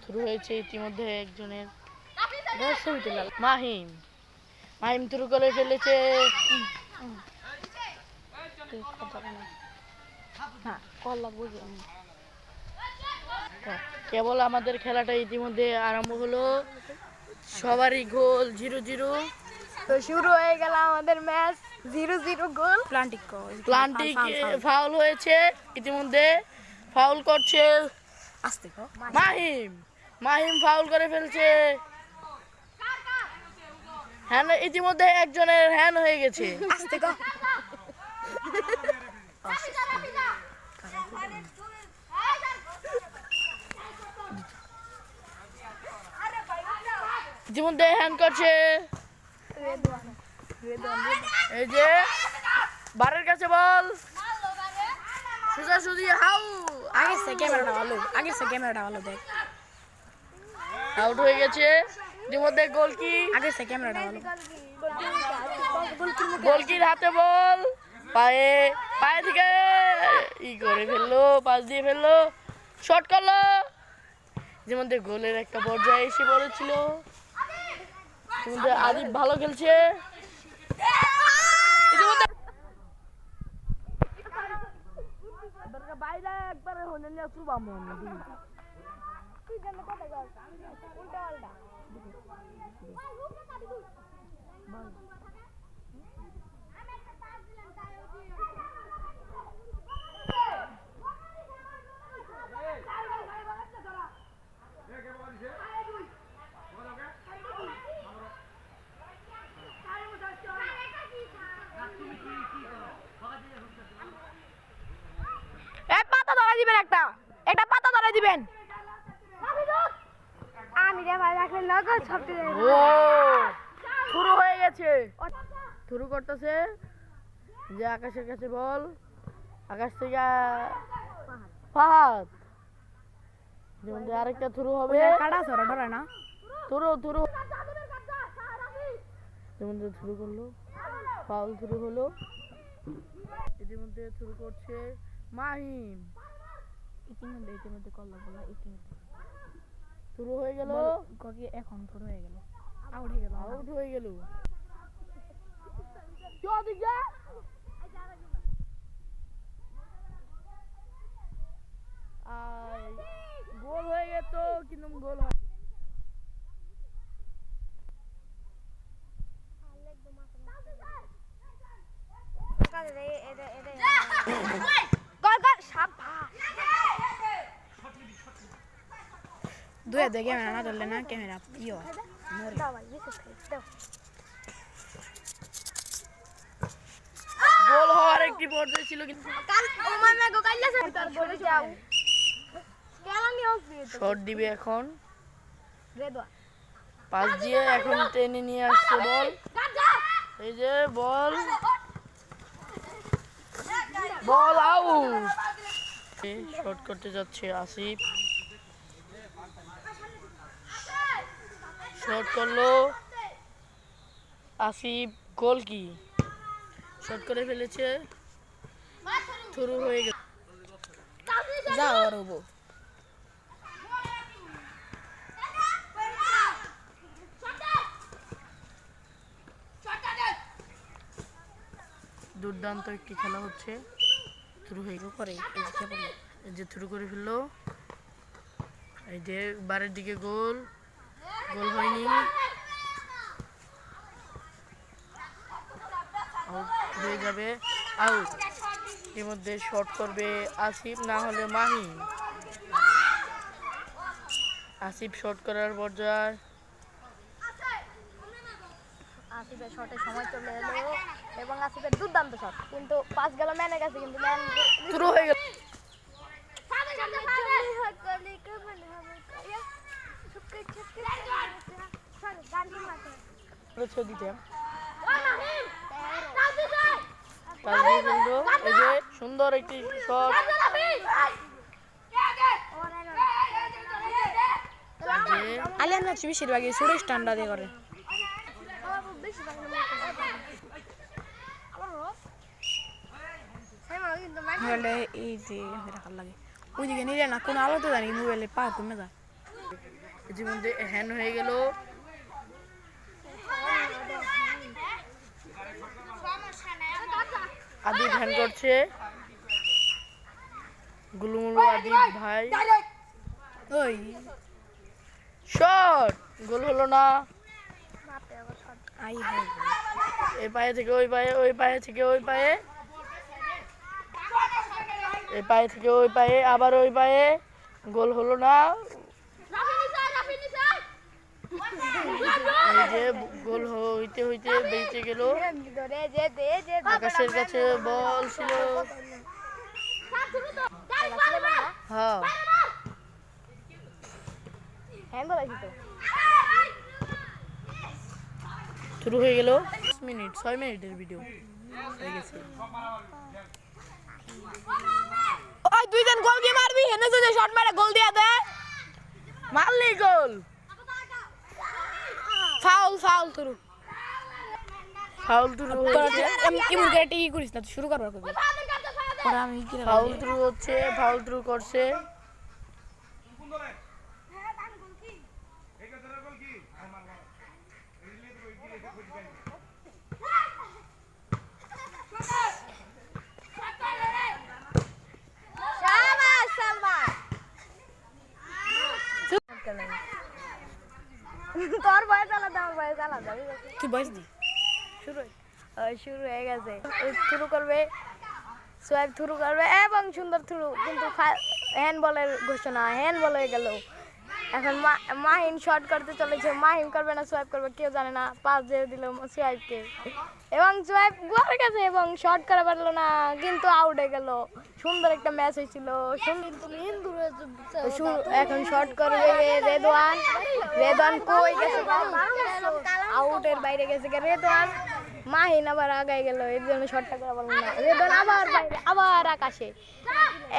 শুরু হয়েছে ইতিমধ্যে একজনের মাহিম মাহিম শুরু করে ফেলেছে। কেবল আমাদের খেলাটা ইতিমধ্যে আরম্ভ হলো, সবারই গোল 0-0। তো শুরু হয়ে গেল আমাদের ম্যাচ 0-0 গোল। প্লান্টিক ফাউল হয়েছে ইতিমধ্যে, ফাউল করছে মাহিম ফাউল করে ফেলছে। হ্যান্ড ইতিমধ্যে একজনের হ্যান্ড হয়ে গেছে। ইতিমধ্যে হ্যান্ড করছে, এই যে বারের কাছে বল সোজাসুজি হাউ। ক্যামেরাটা ভালো দেখ। আউট হয়ে গেছে ইতিমধ্যে। গোল কি ক্যামেরাটা ভালো। গোলকির হাতে বল, পায়ে থেকে ই করে ফেললো, পাস দিয়ে ফেললো, শট করলো। ইতিমধ্যে গোলের একটা পর্যায়ে এসে পড়েছিল। ইতিমধ্যে আদিব ভালো খেলছে। বাইরে একবারে হলে নিয়ে চুবাম একটা পাতা ধরে দিবেন। আমি শুরু হয়ে গেছে, শুরু করতেছে যে আকাশের কাছে বল, আকাশ থেকে ফাহাদ। আরেকটা শুরু হবে, শুরু করলো, ফাউল শুরু হলো। ইতিমধ্যে শুরু করছে মাহিম, ইতিমধ্যে কল লাগলো না। শুরু হয়ে গেল, এখন শুরু হয়ে গেল, আউট হয়ে গেল। গোল হয়ে গেত কিন্তু গোল হয়। ক্যামেরা না ধরলে না, ক্যামেরা গোল হওয়ার একটি পর্যায়ে ছিল কিন্তু শট দিবে এখন, পাস দিয়ে এখন টেনে নিয়ে আসছে বল। এই যে বল আউট। শট করতে যাচ্ছে আসিফ, শট করলো আসিফ, গোল কি শট করে ফেলেছে, শুরু হয়ে গেল। দুর্দান্ত একটি খেলা হচ্ছে, শুরু হয়ে পরে এই যে শুরু করে ফেললো। এই যে বারের দিকে গোল হয়নি, আউট হয়ে যাবে, আউট। এর মধ্যে শট করবে আসিফ, না হলে মাহিম। আসিফ শট করার পর্যায়ে, আসিফের শটের সময় চলে এলো এবং আসিফের দুর্দান্ত শট, কিন্তু পাস গেল ম্যানের কাছে, কিন্তু ম্যান শুরু হয়ে গেল। সুন্দর একটি শট, আলিয়ান হচ্ছে বেশিরভাগই সুরেশ টান্ডা দিয়ে করে। কিন্তু মোবাইলে এই যে রাখার লাগে ওইদিকে নিলে না কোনো আলো তো জানি মোবাইলে পাওয়ার কমে যায়। ইতিমধ্যে হ্যান হয়ে গেল। আদিব হ্যান করছে, গুলুমুলু আদিব ভাই। ওই শট, গোল হলো না। আই হাই এই পায়ে থেকে ওই পায়ে, ওই পায়ে থেকে ওই পায়ে, এই পায়ে থেকে ওই পায়ে, আবার ওই পায়ে, গোল হলো না। এই যে গোল হইতে হইতে বেঁচে গেল। আকাশের কাছে বল ছিল। হ্যাঁ, শুরু হয়ে গেল। 6 মিনিটের ভিডিও হয়ে গেছে। ওই দুইজন গোল কি মারবি হেনে যদি শট মারে গোল দিয়া দে মারলি গোল। ফাউল ফাউল তুরু ফাউল শুরু হয়েছে। এমন করে টিকি করিস না তুই শুরু করবার করবি পরে আমি কি ফাউল শুরু হচ্ছে, ফাউল শুরু করছে। তোর বয়স আলাদা, আমার বয়স আলাদা। তুই বয়স দি শুরু হয়ে গেছে। থ্রু করবে, সোয়াইপ থ্রু করবে এবং সুন্দর থ্রু, কিন্তু হ্যান্ড বলের ঘোষণা, হ্যান্ড বল হয়ে গেল। এখন মাহিন শর্ট করতে চলেছে, মাহিন করবে না সোয়াইপ করবে কেউ জানে না। পাস দিয়ে দিল সোয়াইপকে এবং সোয়াইপ গোল গেছে এবং শর্ট করা পারলো না, কিন্তু আউট হয়ে গেল। সুন্দর একটা ম্যাচ হয়েছিল। এখন শর্ট করবে রেদওয়ান, রেদওয়ান কই গেছে, আউটের বাইরে গেছে রেদওয়ান। মাহিন আবার আগায় গেল, এর জন্য শর্টটা করা পারলো না। রেদওয়ান আবার বাইরে, আবার আকাশে।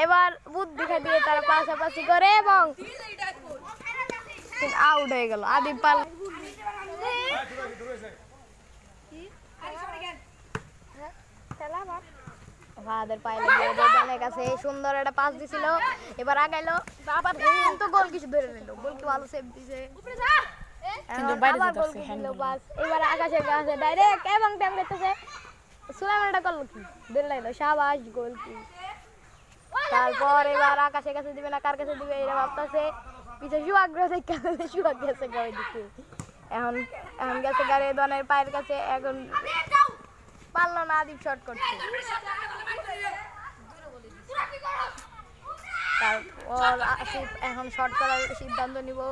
এবার বুদ্ধি খাটিয়ে তারা পাশাপাশি করে এবং আউট হয়ে গেল। আদিব পাল ভাদের পায়ে লেগে রেদওয়ানের কাছে সুন্দর একটা পাস দিছিল। এবার আগাইলো, আবার কিন্তু গোল কিছু ধরে নিল, গোল কি ভালো সেভ দিছে। কিন্তু বাইরে আবার যেতে গোল আছে দিল হ্যান্ড পাস। এবার আকাশের কাছে ডাইরেক্ট এবং টাইম করতেছে। সুলাইমানটা করলো কি, ধরে লাইলো, শাবাশ, গোল কি। তারপর এবার আকাশের কাছে দিবে না কার কাছে দিবে এরা ভাবতেছে। পিছে সুয়াগ্রহ থেকে সুয়াগ গেছে ওই দিকে। এখন এখন গেছে রেদওয়ানের পায়ের কাছে, এখন পারলো না আদিব শর্ট করতে। তারপর আসিফ এখন শর্ট করার সিদ্ধান্ত নিয়ে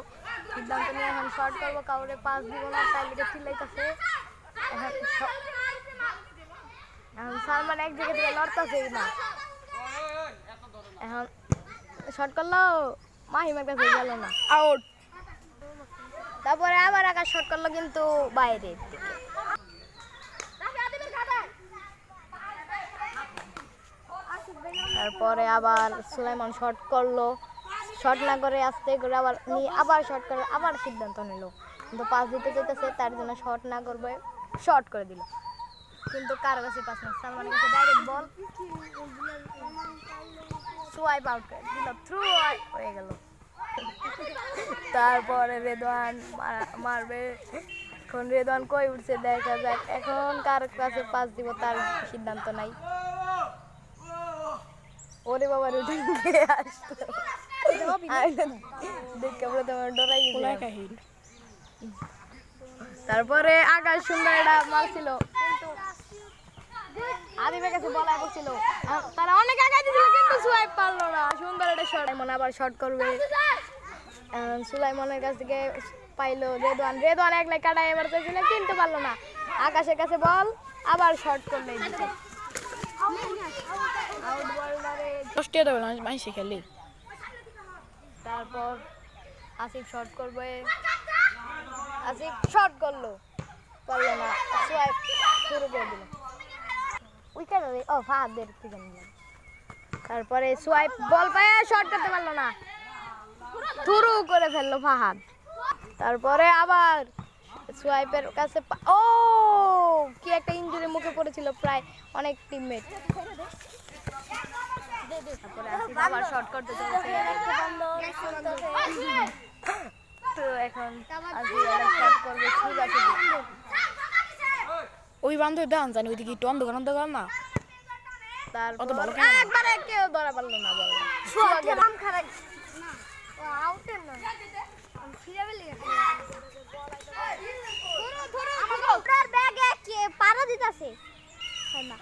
এখন শর্ট করবো, কাউরে পাস দিব না, তাই লিখে চিল্লাইতেছে। এখন সালমান এক জায়গা থেকে লড়তেছে না, এখন শর্ট করলো, মাহিমের কাছে গেল না, আউট। তারপরে আবার আকাশ শর্ট করলো, কিন্তু বাইরের দিকে। তারপরে আবার সুলাইমান শর্ট করলো, শর্ট না করে আস্তে করে আবার শর্ট করে আবার সিদ্ধান্ত নিল, কিন্তু পাস দিতে যেতেছে, তার জন্য শর্ট না করবে, শর্ট করে দিল। কিন্তু কারো কাছে পাস না, সালমানের কাছে ডাইরেক্ট বল, সোয়াইপ আউট করে দিল, থ্রু হয়ে গেল। তারপরে রেদওয়ান মারবে, এখন রেদওয়ান কই উঠছে দেখা যাক। এখন কার কাছে পাস দিব তার সিদ্ধান্ত নাই। ওরে বাবা, রুটিন আসতো দেখে প্রথমে ডরাই গেছে। তারপরে আকাশ সুন্দর একটা মারছিল, কিন্তু আদিবের কাছে বলাই করছিল, তারা অনেক আগায় দিছিল, কিন্তু সোয়াইপ পারলো না। সুন্দর একটা শট, মনে আবার শট করবে। সুলাইমানের কাছ থেকে পাইলো রেদওয়ান, রেদওয়ান এক লাই কাটায় এবার চাইছিল, কিন্তু পারলো না। আকাশের কাছে বল, আবার শট করলে আউট বলারে। দশটা দেবে না মাইসে খেলে। তারপর আসিফ শট করবে, আসিফ শট করলো, পারলো না, সোয়াইপ শুরু করে দিল, উইকেট ফাহাদের কি জানি। তারপরে সোয়াইপ বল পায়, শট করতে পারলো না, থ্রু করে ফেললো ফাহাদ। তারপরে আবার সোয়াইপের কাছে ও কি একটা ইনজুরি মুখে পড়েছিল প্রায় অনেক টিমমেট। তারপরে আসিফ আবার শর্ট করতে চলেছে, তো এখন আসিফ শর্ট করবে, ছুট আছে। ওই বান্ধব দান জানি ওইদিকে একটু অন্ধকার অন্ধকার না। অত ভালো তারপর খেলে না। একবারে কেউ ধরা পারলো না বল। নাম খারাপ ও আউটের না ফিরে বেলি ধরো ধরো আপনার ব্যাগে কে পারা দিতাছে না।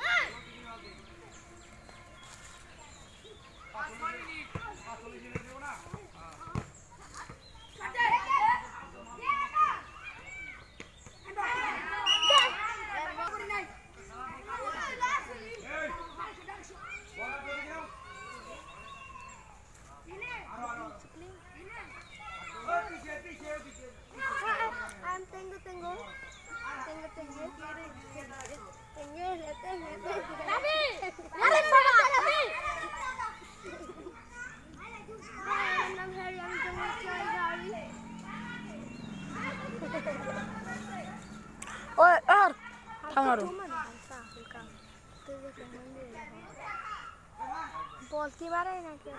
ওই আর থামারো। বলতে পারে না কে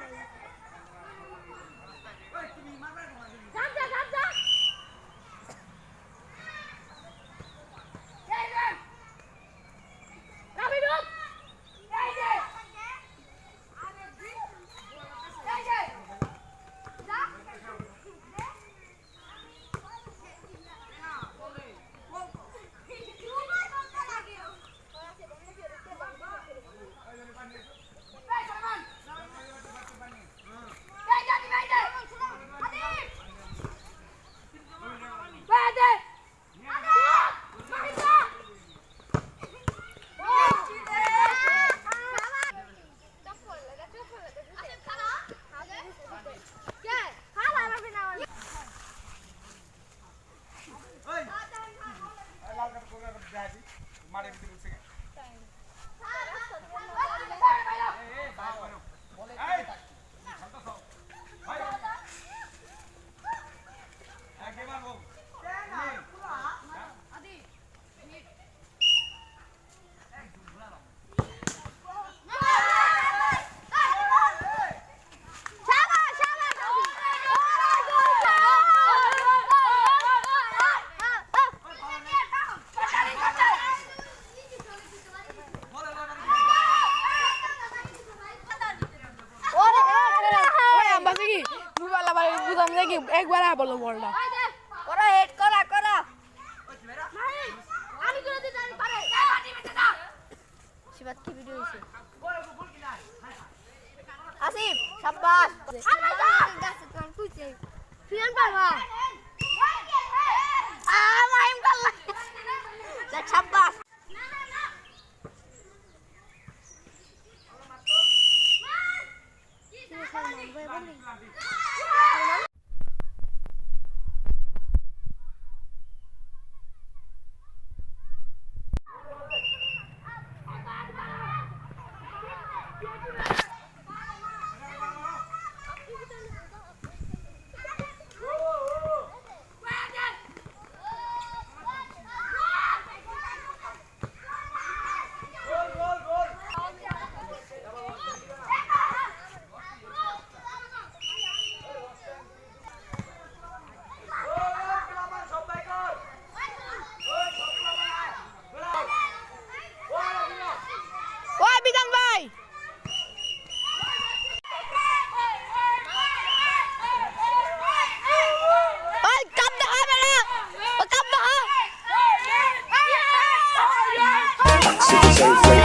একবার বলো বলটা ওরা হেড করা করা আমি করে দিতে পারে শিবাত কি ভিডিও হইছে আসিফ শাবাশ গাছে কোন কুইছে ফিয়ান পারবা মাইম করলা দেখ শাবাশ Super Safe.